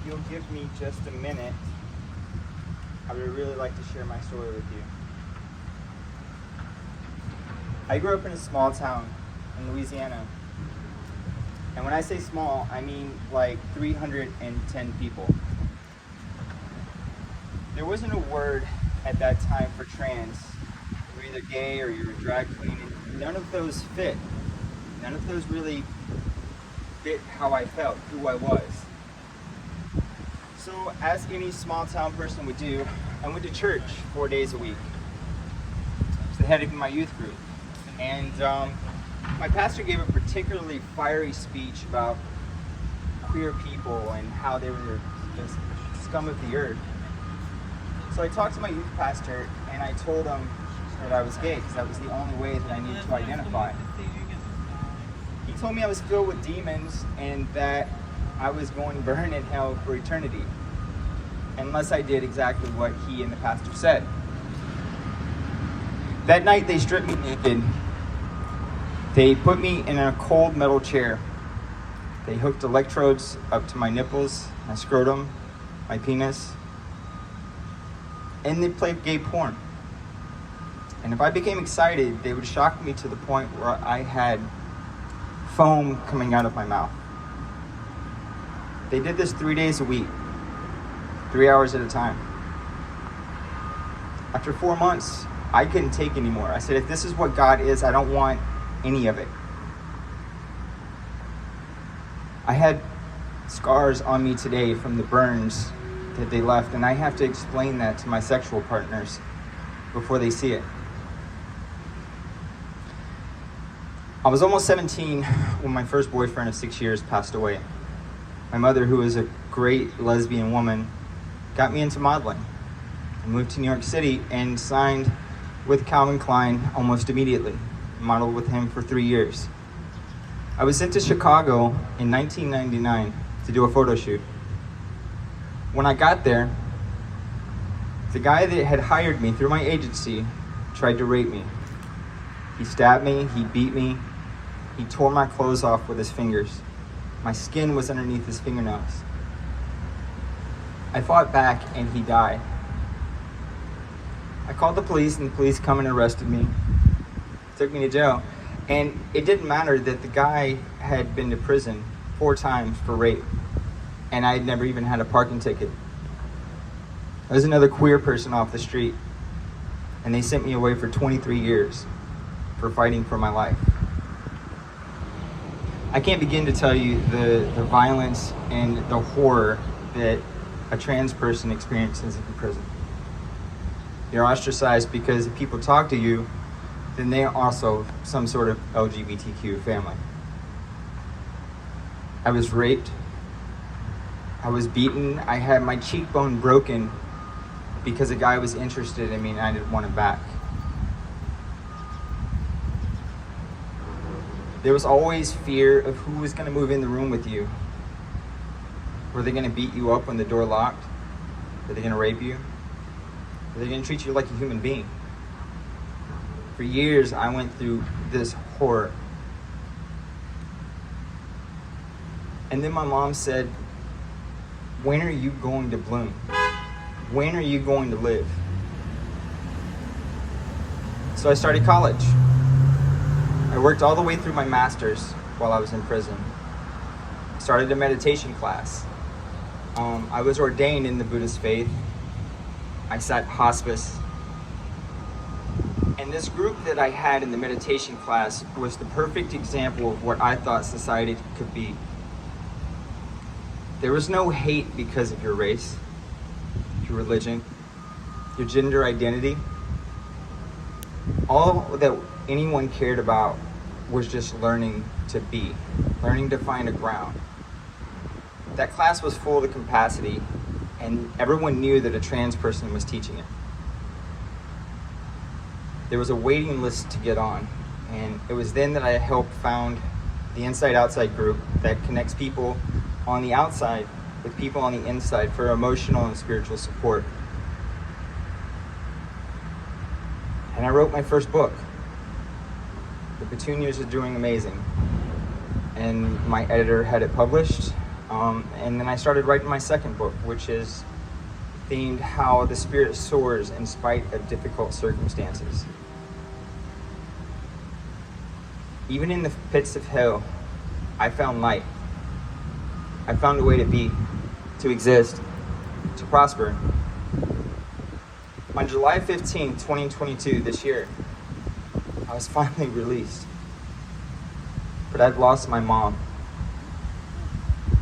you'll give me just a minute, I would really like to share my story with you. I grew up in a small town in Louisiana. And when I say small, I mean like 310 people. There wasn't a word at that time for trans. You're either gay or you're a drag queen. And none of those fit. None of those really fit how I felt, who I was. So as any small town person would do, I went to church 4 days a week. I was the head of my youth group. And my pastor gave a particularly fiery speech about queer people and how they were just scum of the earth. So I talked to my youth pastor and I told him that I was gay because that was the only way that I needed to identify. He told me I was filled with demons and that I was going to burn in hell for eternity unless I did exactly what he and the pastor said. That night they stripped me naked. They put me in a cold metal chair. They hooked electrodes up to my nipples, my scrotum, my penis, and they played gay porn. And if I became excited, they would shock me to the point where I had foam coming out of my mouth. They did this 3 days a week, 3 hours at a time. After 4 months, I couldn't take anymore. I said, if this is what God is, I don't want any of it. I had scars on me today from the burns that they left, and I have to explain that to my sexual partners before they see it. I was almost 17 when my first boyfriend of 6 years passed away. My mother, who was a great lesbian woman, got me into modeling. I moved to New York City and signed with Calvin Klein almost immediately. I modeled with him for 3 years. I was sent to Chicago in 1999 to do a photo shoot. When I got there, the guy that had hired me through my agency tried to rape me. He stabbed me, he beat me, he tore my clothes off with his fingers. My skin was underneath his fingernails. I fought back and he died. I called the police and the police come and arrested me, took me to jail. And it didn't matter that the guy had been to prison 4 times for rape and I had never even had a parking ticket. I was another queer person off the street and they sent me away for 23 years for fighting for my life. I can't begin to tell you the violence and the horror that a trans person experiences in prison. You're ostracized because if people talk to you, then they are also some sort of LGBTQ family. I was raped. I was beaten. I had my cheekbone broken because a guy was interested in me and I didn't want him back. There was always fear of who was going to move in the room with you. Were they going to beat you up when the door locked? Were they going to rape you? Were they going to treat you like a human being? For years, I went through this horror. And then my mom said, when are you going to bloom? When are you going to live? So I started college. I worked all the way through my master's while I was in prison. Started a meditation class. I was ordained in the Buddhist faith. I sat hospice. And this group that I had in the meditation class was the perfect example of what I thought society could be. There was no hate because of your race, your religion, your gender identity. All that anyone cared about was just learning to be, learning to find a ground. That class was full to capacity, and everyone knew that a trans person was teaching it. There was a waiting list to get on, and it was then that I helped found the Inside Outside group that connects people on the outside with people on the inside for emotional and spiritual support. And I wrote my first book. The Petunias are doing amazing. And my editor had it published, And then I started writing my second book, which is themed How the Spirit Soars in Spite of Difficult Circumstances. Even in the pits of hell, I found light. I found a way to be, to exist, to prosper. On July 15, 2022, this year, I was finally released. But I'd lost my mom.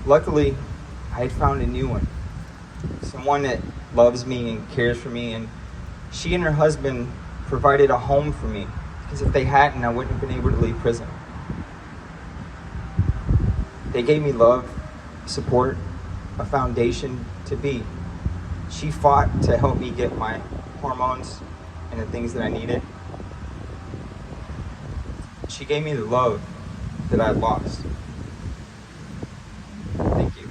Luckily, I had found a new one. Someone that loves me and cares for me, and she and her husband provided a home for me, because if they hadn't, I wouldn't have been able to leave prison. They gave me love, support, a foundation to be. She fought to help me get my hormones and the things that I needed. She gave me the love that I lost. Thank you.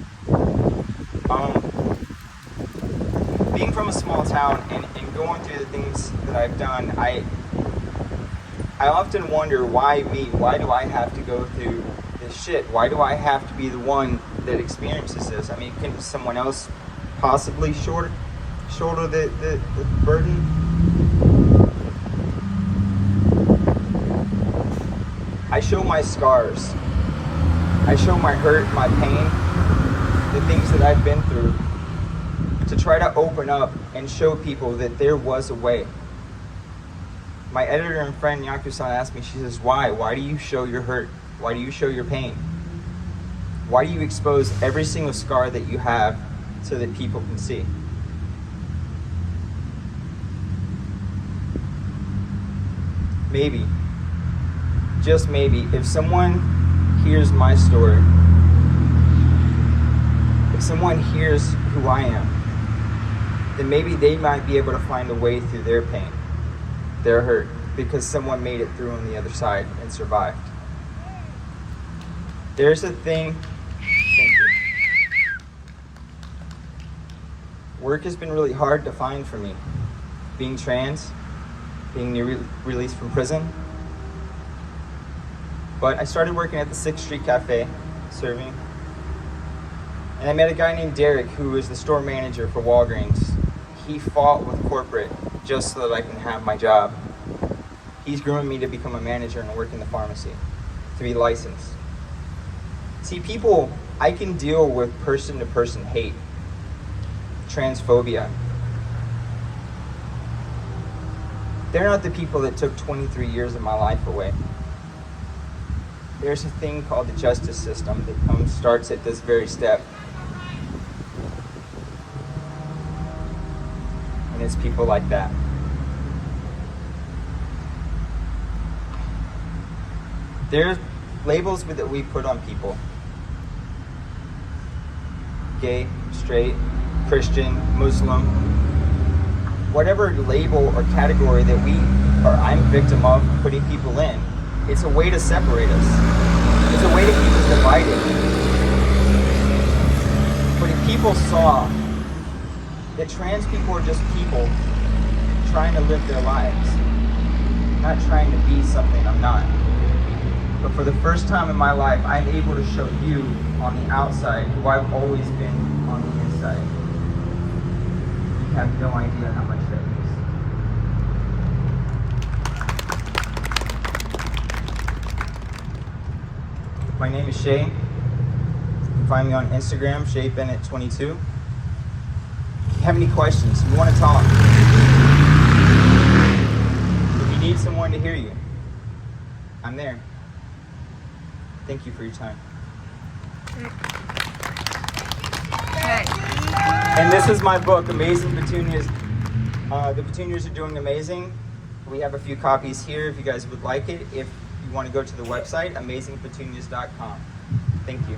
Being from a small town and going through the things that I've done, I often wonder, why me? Why do I have to go through this shit? Why do I have to be the one that experiences this? I mean, can someone else possibly shoulder the burden? I show my scars. I show my hurt, my pain, the things that I've been through, to try to open up and show people that there was a way. My editor and friend Yaku-san asked me, she says, why? Why do you show your hurt? Why do you show your pain? Why do you expose every single scar that you have so that people can see? Maybe, just maybe, if someone hears my story, if someone hears who I am, then maybe they might be able to find a way through their pain, their hurt, because someone made it through on the other side and survived. There's a thing. Thank you. Work has been really hard to find for me. Being trans, being released from prison. But I started working at the 6th Street Cafe, serving. And I met a guy named Derek, who was the store manager for Walgreens. He fought with corporate just so that I can have my job. He's grooming me to become a manager and work in the pharmacy, to be licensed. See, people, I can deal with person-to-person hate, transphobia. They're not the people that took 23 years of my life away. There's a thing called the justice system that starts at this very step. And it's people like that. There's labels that we put on people. Gay, straight, Christian, Muslim. Whatever label or category that I'm victim of putting people in, it's a way to separate us. It's a way to keep us divided. But if people saw that trans people are just people trying to live their lives, not trying to be something I'm not. But for the first time in my life, I'm able to show you on the outside who I've always been on the inside. You have no idea how much that means. My name is Shay. You can find me on Instagram, ShayBennett22. If you have any questions, if you want to talk, if you need someone to hear you, I'm there. Thank you for your time. And this is my book, Amazing Petunias. The petunias are doing amazing. We have a few copies here if you guys would like it. If you want to go to the website, amazingpetunias.com. Thank you.